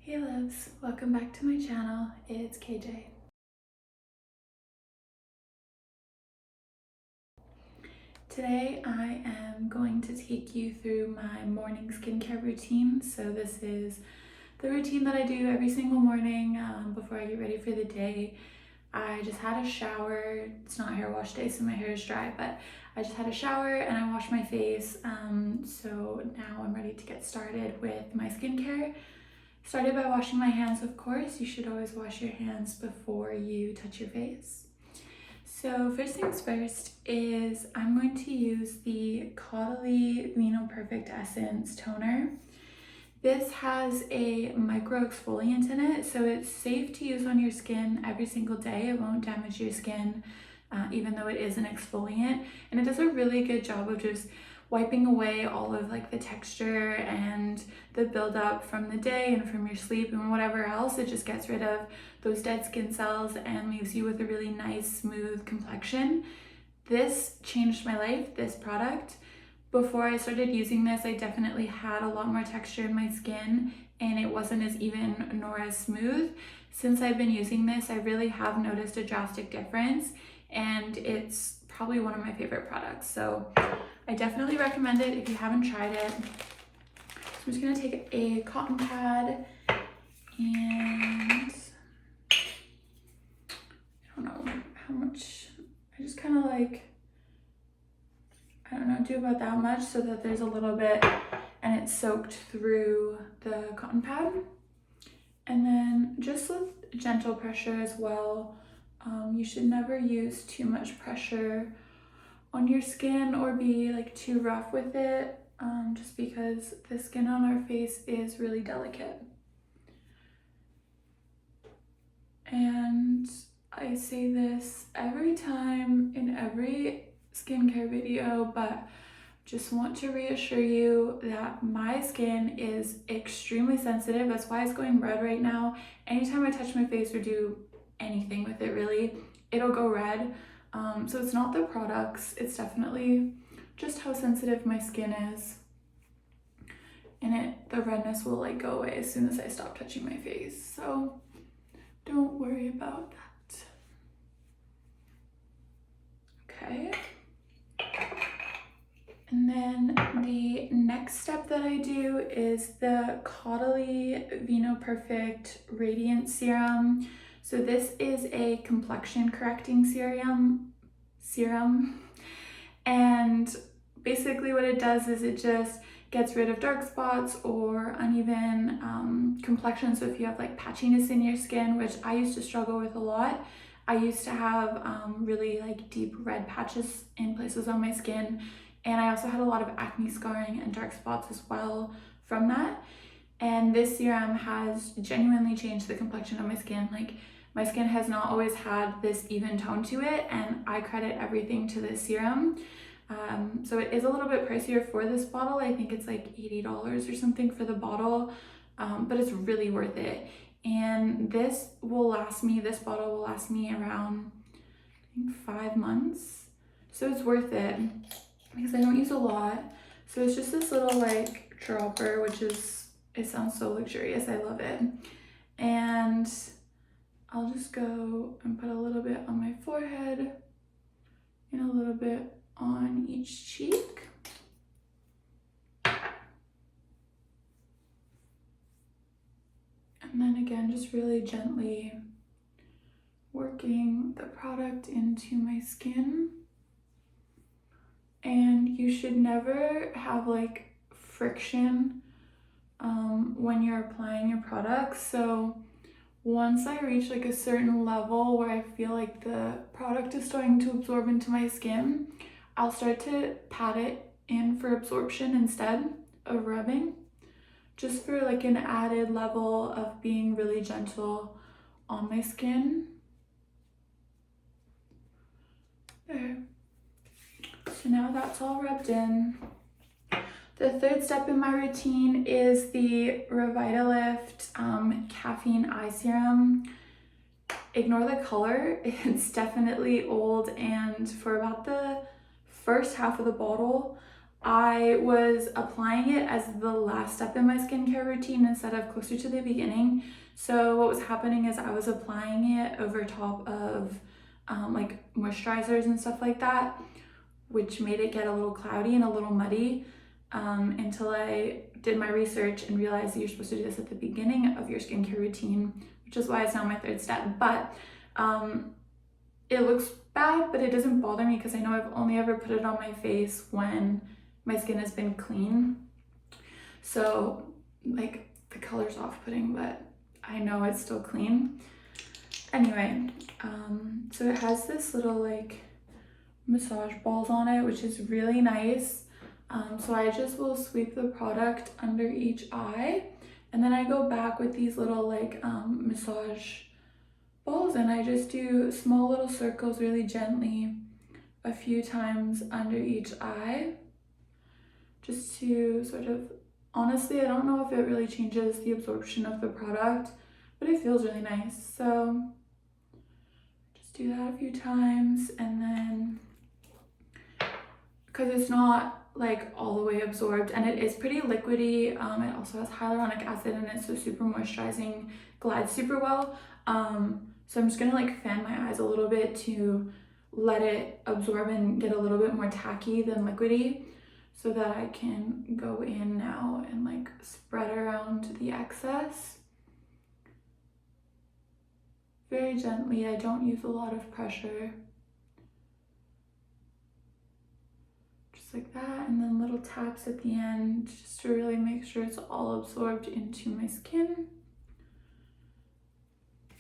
Hey loves, welcome back to my channel. It's KJ. Today I am going to take you through my morning skincare routine. So this is the routine that I do every single morning before I get ready for the day. I just had a shower. It's not hair wash day, so my hair is dry, but I just had a shower and I washed my face. So now I'm ready to get started with my skincare. Started by washing my hands, of course. You should always wash your hands before you touch your face. So first things first is I'm going to use the GLOWY Vino Perfect Essence Toner. This has a micro exfoliant in it, so it's safe to use on your skin every single day. It won't damage your skin, even though it is an exfoliant. And it does a really good job of just wiping away all of like the texture and the buildup from the day and from your sleep and whatever else. It just gets rid of those dead skin cells and leaves you with a really nice, smooth complexion. This changed my life, this product. Before I started using this, I definitely had a lot more texture in my skin and it wasn't as even nor as smooth. Since I've been using this, I really have noticed a drastic difference, and it's probably one of my favorite products. So I definitely recommend it if you haven't tried it. So I'm just gonna take a cotton pad and I don't know how much, I just kind of like, I don't know, do about that much so that there's a little bit and it's soaked through the cotton pad. And then just with gentle pressure as well. You should never use too much pressure on your skin or be like too rough with it, just because the skin on our face is really delicate. And I say this every time in every skincare video, but just want to reassure you that my skin is extremely sensitive. That's why it's going red right now. Anytime I touch my face or do anything with it, really, it'll go red. So it's not the products, it's definitely just how sensitive my skin is. And the redness will like go away as soon as I stop touching my face. So don't worry about that. Okay. And then the next step that I do is the GLOWY Vino Perfect Radiant Serum. So this is a complexion correcting serum. And basically what it does is it just gets rid of dark spots or uneven complexion. So if you have like patchiness in your skin, which I used to struggle with a lot, I used to have really like deep red patches in places on my skin. And I also had a lot of acne scarring and dark spots as well from that. And this serum has genuinely changed the complexion of my skin. Like, my skin has not always had this even tone to it, and I credit everything to this serum. So it is a little bit pricier for this bottle. I think it's like $80 or something for the bottle, but it's really worth it. And this bottle will last me around, I think, 5 months. So it's worth it because I don't use a lot. So it's just this little like dropper, which is, it sounds so luxurious. I love it. And I'll just go and put a little bit on my forehead and a little bit on each cheek. And then again, just really gently working the product into my skin. And you should never have like friction when you're applying your products. So once I reach like a certain level where I feel like the product is starting to absorb into my skin, I'll start to pat it in for absorption instead of rubbing, just for like an added level of being really gentle on my skin. There. So now that's all rubbed in. The third step in my routine is the Revitalift Caffeine Eye Serum. Ignore the color, it's definitely old, and for about the first half of the bottle, I was applying it as the last step in my skincare routine instead of closer to the beginning. So what was happening is I was applying it over top of like moisturizers and stuff like that, which made it get a little cloudy and a little muddy, until I did my research and realized that you're supposed to do this at the beginning of your skincare routine, which is why it's now my third step. But it looks bad, but it doesn't bother me because I know I've only ever put it on my face when my skin has been clean. So like the color's off-putting, but I know it's still clean. Anyway, so it has this little like massage balls on it, which is really nice. So I just will sweep the product under each eye, and then I go back with these little like massage balls, and I just do small little circles really gently a few times under each eye, just to sort of, honestly, I don't know if it really changes the absorption of the product, but it feels really nice. So just do that a few times, and then because it's not like all the way absorbed and it is pretty liquidy, it also has hyaluronic acid in it, so super moisturizing, glides super well. So I'm just gonna like fan my eyes a little bit to let it absorb and get a little bit more tacky than liquidy, so that I can go in now and like spread around the excess very gently. I don't use a lot of pressure. Just like that, and then little taps at the end just to really make sure it's all absorbed into my skin.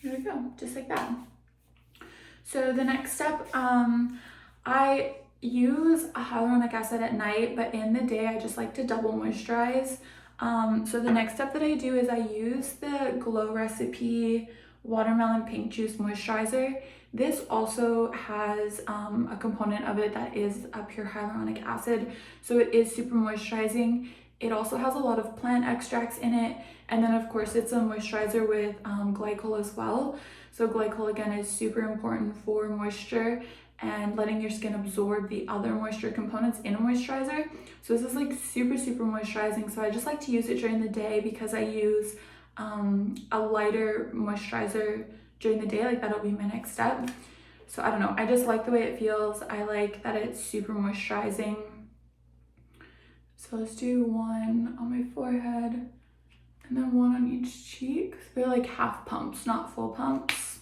There we go, just like that. So the next step, I use a hyaluronic acid at night, but in the day I just like to double moisturize. So the next step that I do is I use the Glow Recipe Watermelon Pink Juice Moisturizer. This also has a component of it that is a pure hyaluronic acid, so it is super moisturizing. It also has a lot of plant extracts in it, and then of course it's a moisturizer with glycol as well. So glycol again is super important for moisture and letting your skin absorb the other moisture components in a moisturizer. So this is like super moisturizing. So I just like to use it during the day because I use a lighter moisturizer during the day. Like that'll be my next step. So I don't know, I just like the way it feels. I like that it's super moisturizing. So let's do one on my forehead and then one on each cheek. They're like half pumps, not full pumps.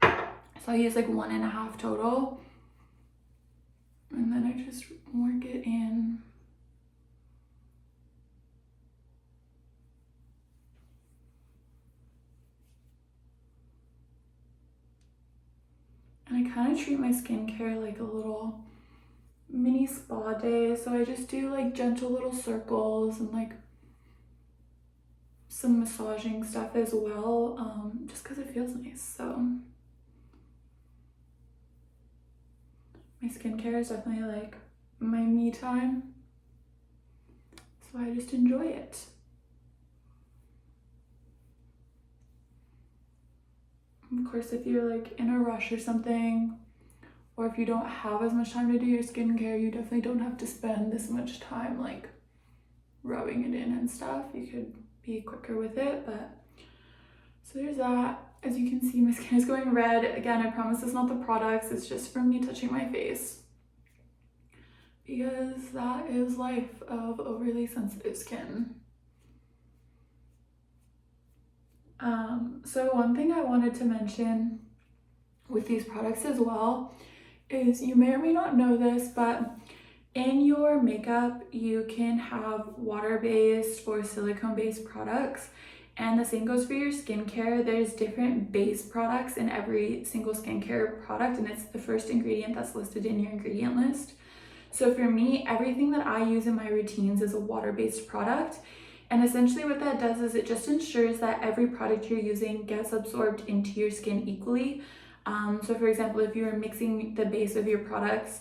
So I use like 1.5 total. And then I just work it in. And I kind of treat my skincare like a little mini spa day. So I just do like gentle little circles and like some massaging stuff as well, just because it feels nice. So my skincare is definitely like my me time. So I just enjoy it. Of course, if you're like in a rush or something, or if you don't have as much time to do your skincare, you definitely don't have to spend this much time like rubbing it in and stuff. You could be quicker with it, but so there's that. As you can see, my skin is going red. Again, I promise it's not the products, it's just from me touching my face, because that is life of overly sensitive skin. So one thing I wanted to mention with these products as well is, you may or may not know this, but in your makeup you can have water-based or silicone-based products, and the same goes for your skincare. There's different base products in every single skincare product, and it's the first ingredient that's listed in your ingredient list. So for me, everything that I use in my routines is a water-based product. And essentially what that does is it just ensures that every product you're using gets absorbed into your skin equally. So for example, if you're mixing the base of your products,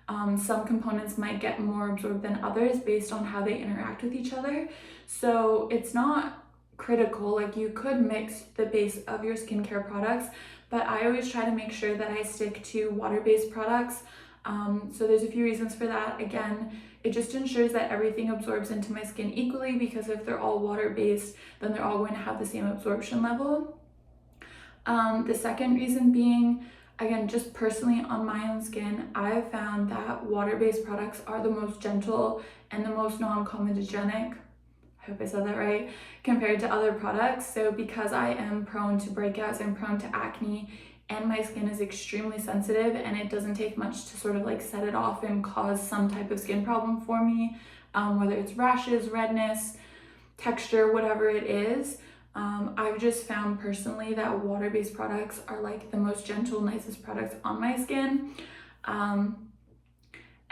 some components might get more absorbed than others based on how they interact with each other. So it's not critical, like you could mix the base of your skincare products, but I always try to make sure that I stick to water-based products, So there's a few reasons for that. Again, it just ensures that everything absorbs into my skin equally, because if they're all water-based, then they're all going to have the same absorption level. The second reason being, again, just personally on my own skin, I have found that water-based products are the most gentle and the most non-comedogenic, I hope I said that right, compared to other products. So because I am prone to breakouts and prone to acne, and my skin is extremely sensitive, and it doesn't take much to sort of like set it off and cause some type of skin problem for me, whether it's rashes, redness, texture, whatever it is. I've just found personally that water-based products are like the most gentle, nicest products on my skin.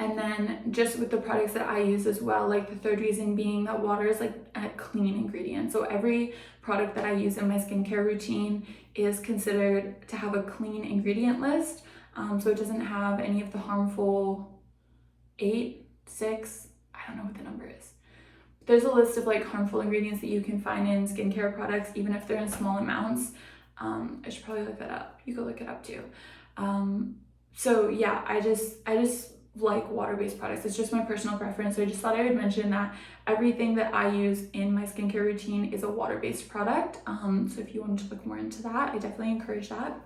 And then just with the products that I use as well, like the third reason being that water is like a clean ingredient. So every product that I use in my skincare routine is considered to have a clean ingredient list. So it doesn't have any of the harmful 8, 6, I don't know what the number is. There's a list of like harmful ingredients that you can find in skincare products, even if they're in small amounts. I should probably look that up. You could look it up too. So yeah, I just like water-based products. It's just my personal preference. So I just thought I would mention that everything that I use in my skincare routine is a water-based product. So if you wanted to look more into that, I definitely encourage that.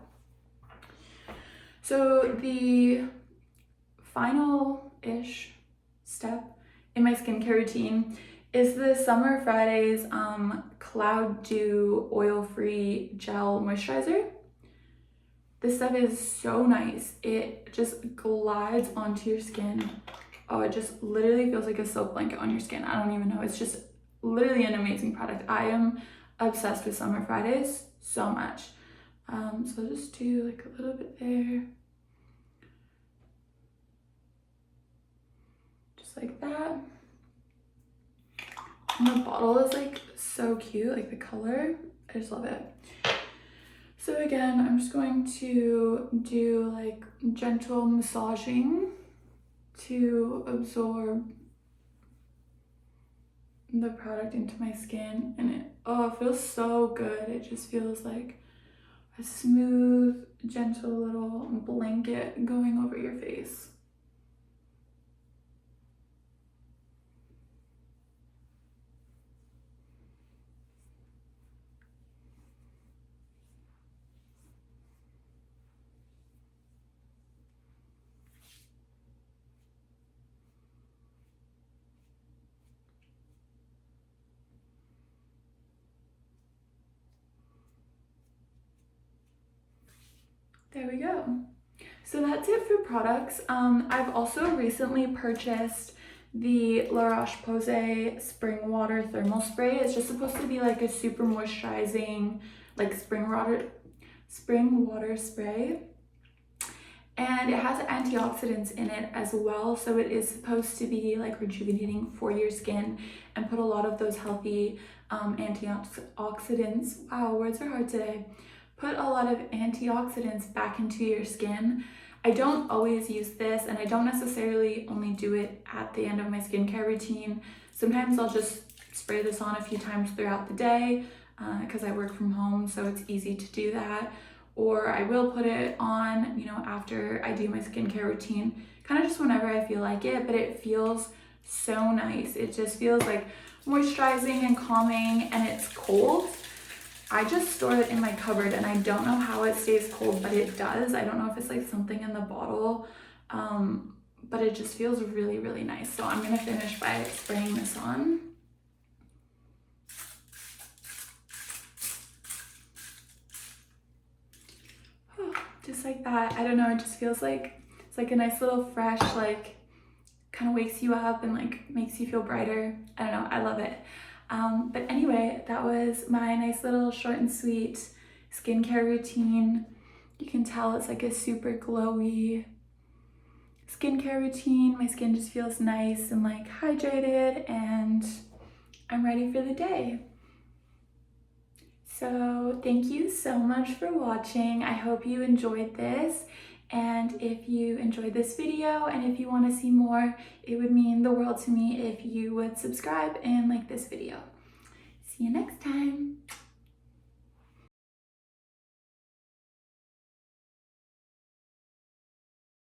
So the final-ish step in my skincare routine is the Summer Fridays Cloud Dew Oil-Free Gel Moisturizer. This stuff is so nice. It just glides onto your skin. Oh, it just literally feels like a silk blanket on your skin. I don't even know. It's just literally an amazing product. I am obsessed with Summer Fridays so much. So I'll just do like a little bit there. Just like that. And the bottle is like so cute, like the color. I just love it. So again, I'm just going to do like gentle massaging to absorb the product into my skin, and it feels so good. It just feels like a smooth, gentle little blanket going over your face. There we go. So that's it for products. I've also recently purchased the La Roche-Posay Spring Water Thermal Spray. It's just supposed to be like a super moisturizing, like spring water spray. And it has antioxidants in it as well. So it is supposed to be like rejuvenating for your skin and put a lot of those healthy antioxidants. Wow, words are hard today. Put a lot of antioxidants back into your skin. I don't always use this, and I don't necessarily only do it at the end of my skincare routine. Sometimes I'll just spray this on a few times throughout the day because I work from home, so it's easy to do that. Or I will put it on, you know, after I do my skincare routine, kind of just whenever I feel like it, but it feels so nice. It just feels like moisturizing and calming, and it's cold. I just store it in my cupboard, and I don't know how it stays cold, but it does. I don't know if it's like something in the bottle, but it just feels really, really nice. So I'm gonna finish by spraying this on. Just like that. I don't know, it just feels like it's like a nice little fresh, like kind of wakes you up and like makes you feel brighter. I don't know, I love it. But anyway, that was my nice little short and sweet skincare routine. You can tell it's like a super glowy skincare routine. My skin just feels nice and like hydrated, and I'm ready for the day. So thank you so much for watching. I hope you enjoyed this. And if you enjoyed this video and if you want to see more, it would mean the world to me if you would subscribe and like this video. See you next time.